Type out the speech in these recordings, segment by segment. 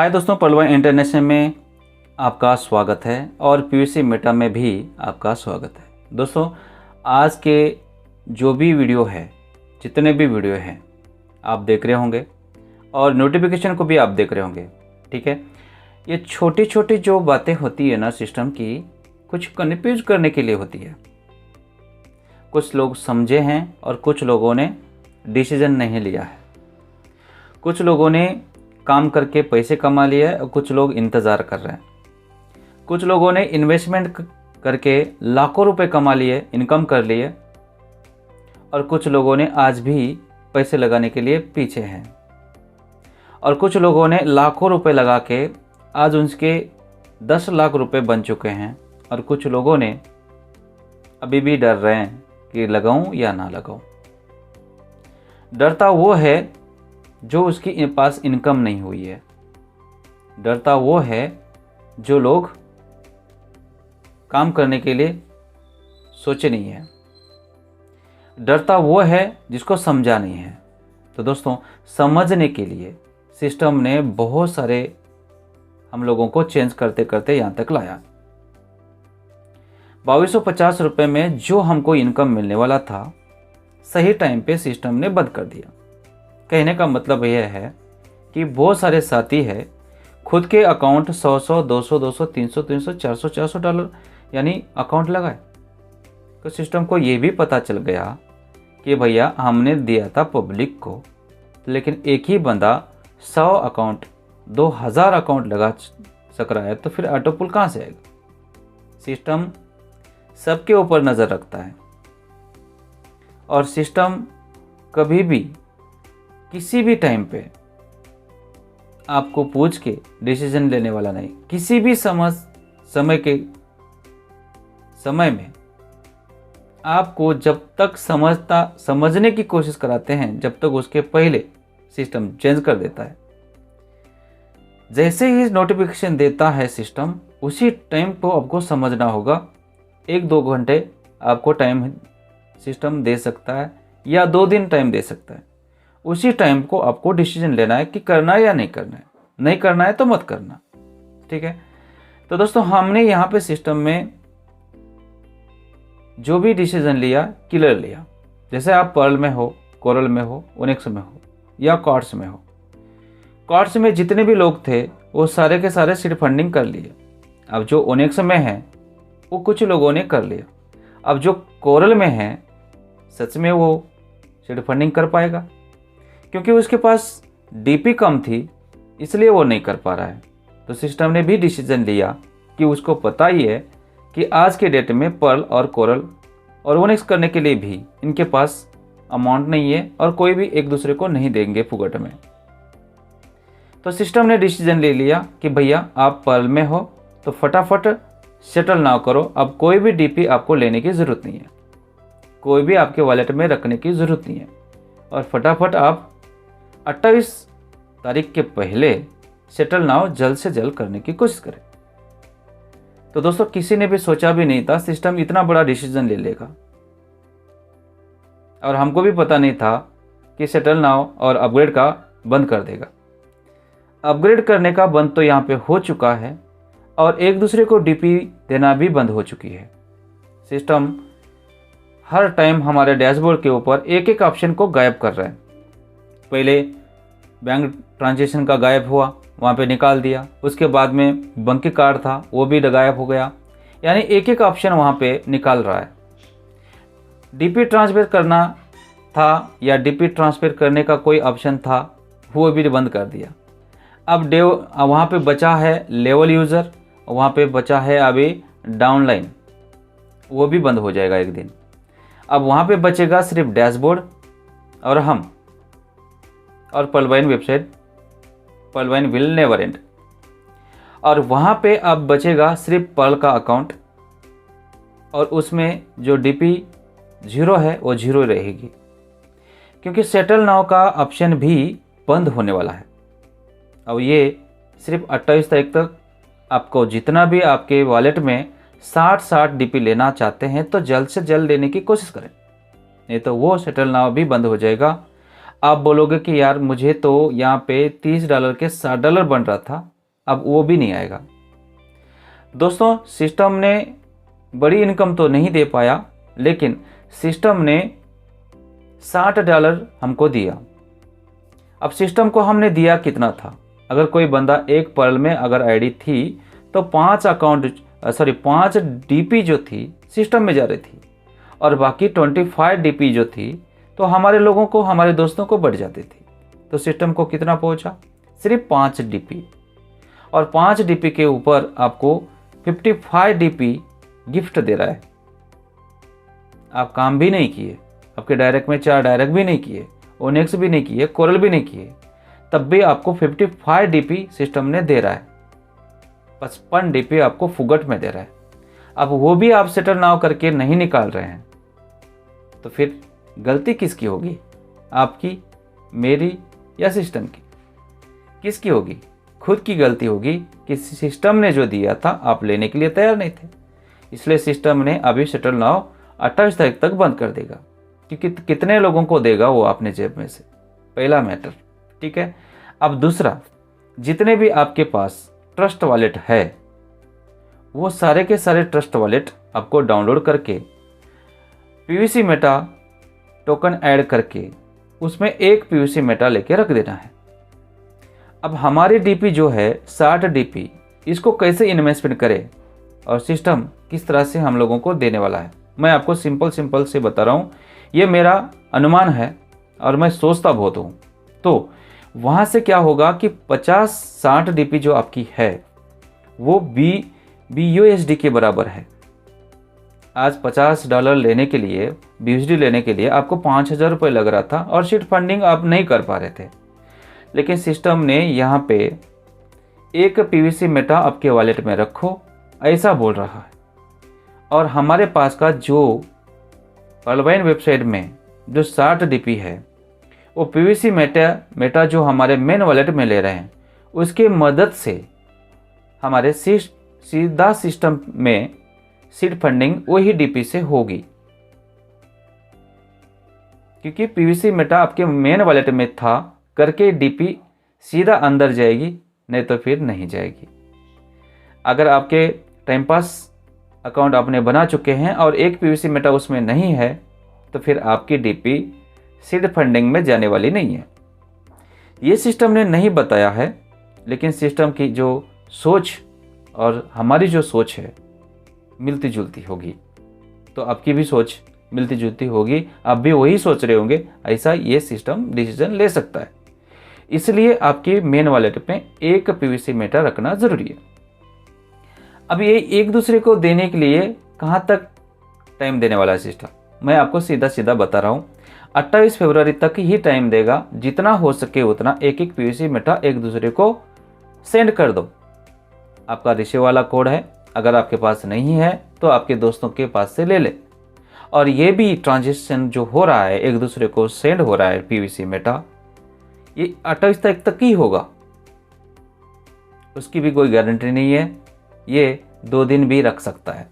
हाय दोस्तों, पलवा इंटरनेशनल में आपका स्वागत है और पीयूसी मेटा में भी आपका स्वागत है। दोस्तों, आज के जो भी वीडियो है, जितने भी वीडियो हैं आप देख रहे होंगे और नोटिफिकेशन को भी आप देख रहे होंगे। ठीक है, ये छोटी छोटी जो बातें होती है ना सिस्टम की, कुछ कन्फ्यूज करने के लिए होती है। कुछ लोग समझे हैं और कुछ लोगों ने डिसीजन नहीं लिया है। कुछ लोगों ने काम करके पैसे कमा लिए और कुछ लोग इंतज़ार कर रहे हैं। कुछ लोगों ने इन्वेस्टमेंट करके लाखों रुपए कमा लिए, इनकम कर लिए, और कुछ लोगों ने आज भी पैसे लगाने के लिए पीछे हैं। और कुछ लोगों ने लाखों रुपए लगा के आज उनके 10 लाख रुपए बन चुके हैं। और कुछ लोगों ने अभी भी डर रहे हैं कि लगाऊं या ना लगाऊं। डरता वो है जो उसके पास इनकम नहीं हुई है। डरता वो है जो लोग काम करने के लिए सोचे नहीं है। डरता वो है जिसको समझा नहीं है। तो दोस्तों, समझने के लिए सिस्टम ने बहुत सारे हम लोगों को चेंज करते करते यहाँ तक लाया। 2250 रुपये में जो हमको इनकम मिलने वाला था, सही टाइम पे सिस्टम ने बंद कर दिया। कहने का मतलब यह है कि बहुत सारे साथी है खुद के अकाउंट 100 200 300 400 डॉलर यानी अकाउंट लगाए। तो सिस्टम को ये भी पता चल गया कि भैया हमने दिया था पब्लिक को, लेकिन एक ही बंदा 100 अकाउंट 2000 अकाउंट लगा सक रहा है, तो फिर ऑटो पुल कहाँ से आएगा। सिस्टम सबके ऊपर नज़र रखता है और सिस्टम कभी भी किसी भी टाइम पे आपको पूछ के डिसीजन लेने वाला नहीं। किसी भी समय में आपको जब तक समझने की कोशिश कराते हैं, जब तक उसके पहले सिस्टम चेंज कर देता है। जैसे ही नोटिफिकेशन देता है सिस्टम, उसी टाइम को आपको समझना होगा। 1-2 घंटे आपको टाइम सिस्टम दे सकता है या 2 दिन टाइम दे सकता है। उसी टाइम को आपको डिसीजन लेना है कि करना है या नहीं करना है। नहीं करना है तो मत करना। ठीक है, तो दोस्तों, हमने यहाँ पे सिस्टम में जो भी डिसीजन लिया, क्लियर लिया। जैसे आप पर्ल में हो, कोरल में हो, ओनिक्स में हो या क्वार्ट्ज में हो। क्वार्ट्ज में जितने भी लोग थे वो सारे के सारे सीड फंडिंग कर लिए। अब जो ओनिक्स में है वो कुछ लोगों ने कर लिया। अब जो कोरल में है, सच में वो सीड फंडिंग कर पाएगा? क्योंकि उसके पास डीपी कम थी, इसलिए वो नहीं कर पा रहा है। तो सिस्टम ने भी डिसीजन लिया कि उसको पता ही है कि आज के डेट में पर्ल और कोरल और ओनिक्स करने के लिए भी इनके पास अमाउंट नहीं है और कोई भी एक दूसरे को नहीं देंगे फुकट में। तो सिस्टम ने डिसीजन ले लिया कि भैया आप पर्ल में हो तो फटाफट सेटल ना करो। अब कोई भी डीपी आपको लेने की ज़रूरत नहीं है, कोई भी आपके वॉलेट में रखने की ज़रूरत नहीं है, और फटाफट आप 28 तारीख के पहले सेटल नाउ जल्द से जल्द करने की कोशिश करें। तो दोस्तों, किसी ने भी सोचा भी नहीं था सिस्टम इतना बड़ा डिसीजन ले लेगा, और हमको भी पता नहीं था कि सेटल नाउ और अपग्रेड का बंद कर देगा। अपग्रेड करने का बंद तो यहाँ पे हो चुका है और एक दूसरे को डीपी देना भी बंद हो चुकी है। सिस्टम हर टाइम हमारे डैशबोर्ड के ऊपर एक एक ऑप्शन को गायब कर रहा है। पहले बैंक ट्रांजेक्शन का गायब हुआ, वहाँ पे निकाल दिया। उसके बाद में बंकी कार्ड था, वो भी गायब हो गया। यानी एक एक ऑप्शन वहाँ पे निकाल रहा है। डीपी ट्रांसफर करना था या डीपी ट्रांसफर करने का कोई ऑप्शन था, वो भी बंद कर दिया। अब वहाँ पे बचा है लेवल यूज़र, वहाँ पे बचा है अभी डाउनलाइन, वो भी बंद हो जाएगा एक दिन। अब वहाँ पे बचेगा सिर्फ डैशबोर्ड और हम और पलवाइन वेबसाइट, पलवाइन विल नेवर एंड। और वहाँ पे अब बचेगा सिर्फ पर्ल का अकाउंट, और उसमें जो डीपी 0 है वो 0 रहेगी, क्योंकि सेटल नाउ का ऑप्शन भी बंद होने वाला है। अब ये सिर्फ 28 तारीख तक आपको जितना भी आपके वॉलेट में 60 डीपी लेना चाहते हैं तो जल्द से जल्द लेने की कोशिश करें, नहीं तो वो सेटल नाउ भी बंद हो जाएगा। आप बोलोगे कि यार मुझे तो यहाँ पे $30 के $60 बन रहा था, अब वो भी नहीं आएगा। दोस्तों, सिस्टम ने बड़ी इनकम तो नहीं दे पाया, लेकिन सिस्टम ने $60 हमको दिया। अब सिस्टम को हमने दिया कितना था? अगर कोई बंदा एक पर्ल में अगर आईडी थी तो 5 डीपी जो थी सिस्टम में जा रही थी, और बाकी 25 डीपी जो थी तो हमारे लोगों को, हमारे दोस्तों को बढ़ जाती थी। तो सिस्टम को कितना पहुंचा? सिर्फ 5 डीपी, और 5 डीपी के ऊपर आपको 55 डीपी गिफ्ट दे रहा है। आप काम भी नहीं किए, आपके डायरेक्ट में 4 डायरेक्ट भी नहीं किए, ओनेक्स भी नहीं किए, कोरल भी नहीं किए, तब भी आपको 55 डीपी सिस्टम ने दे रहा है। 55 डीपी आपको फुगट में दे रहा है। अब वो भी आप सेटल नाउ करके नहीं निकाल रहे हैं, तो फिर गलती किसकी होगी? आपकी, मेरी या सिस्टम की? किसकी होगी? खुद की गलती होगी कि सिस्टम ने जो दिया था आप लेने के लिए तैयार नहीं थे। इसलिए सिस्टम ने अभी सेटल नाउ 28 तारीख तक बंद कर देगा, क्योंकि कितने लोगों को देगा वो अपने जेब में से, पहला मैटर। ठीक है। अब दूसरा, जितने भी आपके पास ट्रस्ट वॉलेट है वो सारे के सारे ट्रस्ट वॉलेट आपको डाउनलोड करके पीवीसी मेटा टोकन ऐड करके उसमें एक पीवीसी मेटा लेके रख देना है। अब हमारी डीपी जो है 60 डीपी, इसको कैसे इन्वेस्टमेंट करें और सिस्टम किस तरह से हम लोगों को देने वाला है, मैं आपको सिंपल से बता रहा हूँ। ये मेरा अनुमान है और मैं सोचता बहुत हूँ। तो वहाँ से क्या होगा कि 50-60 डीपी जो आपकी है वो BUSD के बराबर है। आज $50 लेने के लिए, BUSD लेने के लिए आपको 5,000 रुपये लग रहा था और सीट फंडिंग आप नहीं कर पा रहे थे, लेकिन सिस्टम ने यहाँ पे एक पीवीसी मेटा आपके वॉलेट में रखो ऐसा बोल रहा है। और हमारे पास का जो पर्लवाइन वेबसाइट में जो 60 डीपी है वो पीवीसी मेटा जो हमारे मेन वॉलेट में ले रहे हैं, उसके मदद से हमारे सीधा सिस्टम में सीड फंडिंग वही डीपी से होगी, क्योंकि पीवीसी मेटा आपके मेन वॉलेट में था करके डीपी सीधा अंदर जाएगी, नहीं तो फिर नहीं जाएगी। अगर आपके टाइम पास अकाउंट आपने बना चुके हैं और एक पीवीसी मेटा उसमें नहीं है, तो फिर आपकी डीपी सीड फंडिंग में जाने वाली नहीं है। ये सिस्टम ने नहीं बताया है, लेकिन सिस्टम की जो सोच और हमारी जो सोच है मिलती जुलती होगी, तो आपकी भी सोच मिलती जुलती होगी, आप भी वही सोच रहे होंगे, ऐसा ये सिस्टम डिसीजन ले सकता है। इसलिए आपके मेन वॉलेट में एक पीवीसी मेटा रखना ज़रूरी है। अब ये एक दूसरे को देने के लिए कहाँ तक टाइम देने वाला है सिस्टम, मैं आपको सीधा बता रहा हूँ। 28 फरवरी तक ही टाइम देगा, जितना हो सके उतना एक एक पीवीसी मेटा एक दूसरे को सेंड कर दो। आपका रिसीव वाला कोड है, अगर आपके पास नहीं है तो आपके दोस्तों के पास से ले ले। और ये भी ट्रांजेक्शन जो हो रहा है, एक दूसरे को सेंड हो रहा है पीवीसी मेटा, ये 28 तारीख तक ही होगा, उसकी भी कोई गारंटी नहीं है, ये 2 दिन भी रख सकता है।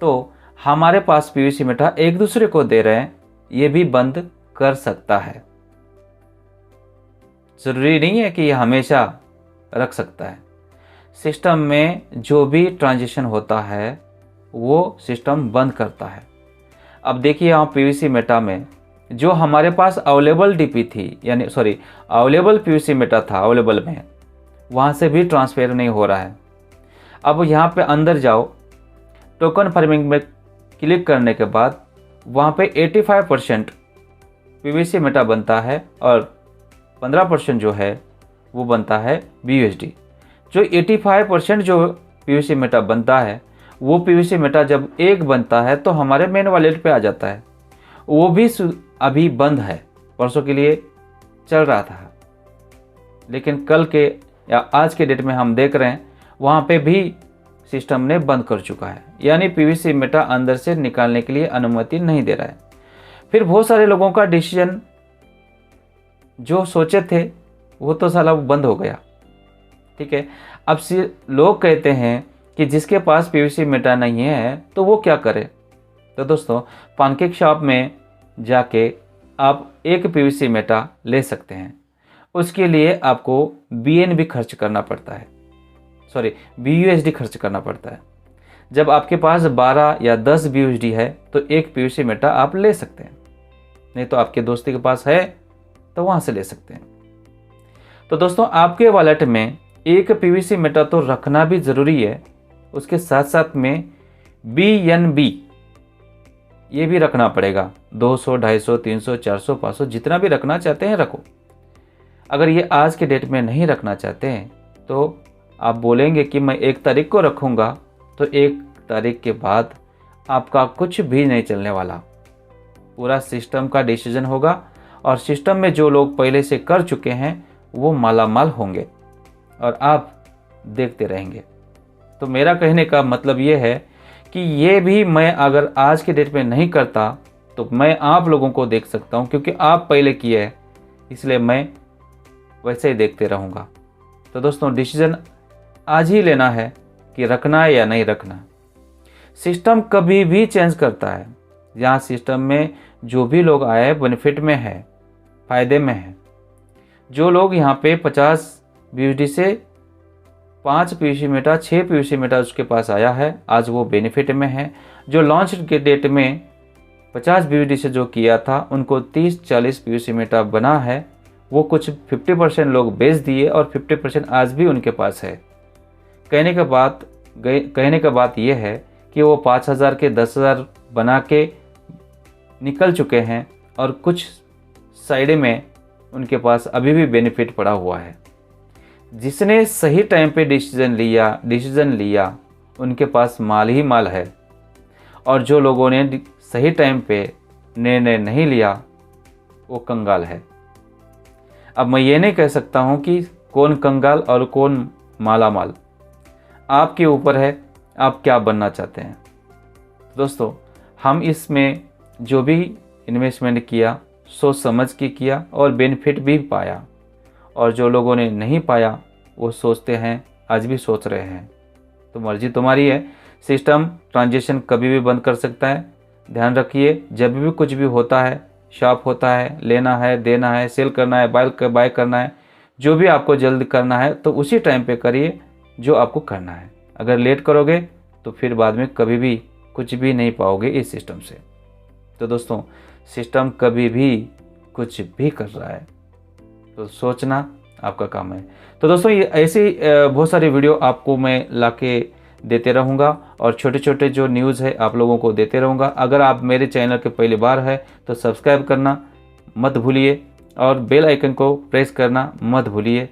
तो हमारे पास पीवीसी मेटा एक दूसरे को दे रहे हैं, ये भी बंद कर सकता है। जरूरी नहीं है कि ये हमेशा रख सकता है। सिस्टम में जो भी ट्रांजेक्शन होता है वो सिस्टम बंद करता है। अब देखिए यहाँ पीवीसी मेटा में जो हमारे पास अवेलेबल डीपी थी, यानी अवेलेबल पीवीसी मेटा था अवेलेबल में, वहाँ से भी ट्रांसफर नहीं हो रहा है। अब यहाँ पे अंदर जाओ, टोकन फार्मिंग में क्लिक करने के बाद वहाँ पे 85% पीवीसी मेटा बनता है और 15% जो है वो बनता है BUSD। जो 85% जो पीवीसी मेटा बनता है वो पीवीसी मेटा जब एक बनता है तो हमारे मेन वॉलेट पे आ जाता है। वो भी अभी बंद है, परसों के लिए चल रहा था, लेकिन कल के या आज के डेट में हम देख रहे हैं वहाँ पे भी सिस्टम ने बंद कर चुका है, यानी पीवीसी मेटा अंदर से निकालने के लिए अनुमति नहीं दे रहा है। फिर बहुत सारे लोगों का डिसीजन जो सोचे थे वो तो साला बंद हो गया। ठीक है। अब लोग कहते हैं कि जिसके पास पीवीसी मेटा नहीं है तो वो क्या करे। तो दोस्तों, पानकेक शॉप में जाके आप एक पीवीसी मेटा ले सकते हैं। उसके लिए आपको BNB खर्च करना पड़ता है। BUSD खर्च करना पड़ता है। जब आपके पास 12 या 10 BUSD है तो एक PVC मेटा आप ले सकते हैं, नहीं तो आपके दोस्त के पास है तो वहाँ से ले सकते हैं। तो दोस्तों आपके वॉलेट में एक PVC मेटा तो रखना भी ज़रूरी है, उसके साथ साथ में BNB ये भी रखना पड़ेगा। 200, 250, 300, 400, 500 जितना भी रखना चाहते हैं रखो। अगर ये आज के डेट में नहीं रखना चाहते हैं तो आप बोलेंगे कि मैं 1 तारीख को रखूँगा, तो 1 तारीख के बाद आपका कुछ भी नहीं चलने वाला। पूरा सिस्टम का डिसीजन होगा और सिस्टम में जो लोग पहले से कर चुके हैं वो मालामाल होंगे और आप देखते रहेंगे। तो मेरा कहने का मतलब ये है कि ये भी मैं अगर आज के डेट में नहीं करता तो मैं आप लोगों को देख सकता हूँ, क्योंकि आप पहले किए हैं इसलिए मैं वैसे ही देखते रहूँगा। तो दोस्तों डिसीजन आज ही लेना है कि रखना है या नहीं रखना। सिस्टम कभी भी चेंज करता है। यहाँ सिस्टम में जो भी लोग आए बेनिफिट में है, फ़ायदे में है। जो लोग यहाँ पे 50 BUSD से 5 PVC मेटा, 6 PVC मेटा उसके पास आया है, आज वो बेनिफिट में है। जो लॉन्च के डेट में 50 BUSD से जो किया था उनको 30-40 PVC मेटा बना है, वो कुछ 50% लोग बेच दिए और 50% आज भी उनके पास है। कहने का बात यह है कि वो 5000 के 10,000 बना के निकल चुके हैं और कुछ साइड में उनके पास अभी भी बेनिफिट पड़ा हुआ है। जिसने सही टाइम पे डिसीजन लिया उनके पास माल ही माल है, और जो लोगों ने सही टाइम पे निर्णय नहीं लिया वो कंगाल है। अब मैं ये नहीं कह सकता हूँ कि कौन कंगाल और कौन मालामाल, आपके ऊपर है आप क्या बनना चाहते हैं। दोस्तों हम इसमें जो भी इन्वेस्टमेंट किया सोच समझ के किया और बेनिफिट भी पाया, और जो लोगों ने नहीं पाया वो सोचते हैं, आज भी सोच रहे हैं। तो मर्जी तुम्हारी है। सिस्टम ट्रांजेक्शन कभी भी बंद कर सकता है। ध्यान रखिए, जब भी कुछ भी होता है, शॉप होता है, लेना है, देना है, सेल करना है, बाय करना है, जो भी आपको जल्द करना है तो उसी टाइम पे करिए जो आपको करना है। अगर लेट करोगे तो फिर बाद में कभी भी कुछ भी नहीं पाओगे इस सिस्टम से। तो दोस्तों सिस्टम कभी भी कुछ भी कर रहा है तो सोचना आपका काम है। तो दोस्तों ये ऐसी बहुत सारी वीडियो आपको मैं लाके देते रहूँगा और छोटे छोटे जो न्यूज़ है आप लोगों को देते रहूँगा। अगर आप मेरे चैनल के पहली बार है तो सब्सक्राइब करना मत भूलिए और बेल आइकन को प्रेस करना मत भूलिए,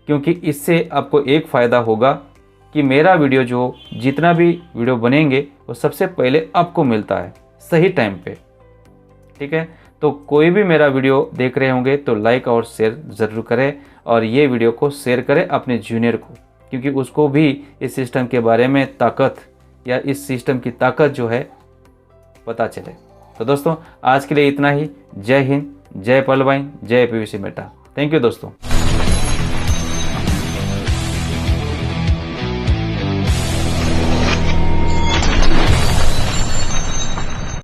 क्योंकि इससे आपको एक फ़ायदा होगा कि मेरा वीडियो जो जितना भी वीडियो बनेंगे वो सबसे पहले आपको मिलता है सही टाइम पे। ठीक है, तो कोई भी मेरा वीडियो देख रहे होंगे तो लाइक और शेयर ज़रूर करें, और ये वीडियो को शेयर करें अपने जूनियर को, क्योंकि उसको भी इस सिस्टम के बारे में ताकत या इस सिस्टम की ताकत जो है पता चले। तो दोस्तों आज के लिए इतना ही। जय हिंद, जय पलवाइन, जय PVC मेटा। थैंक यू दोस्तों।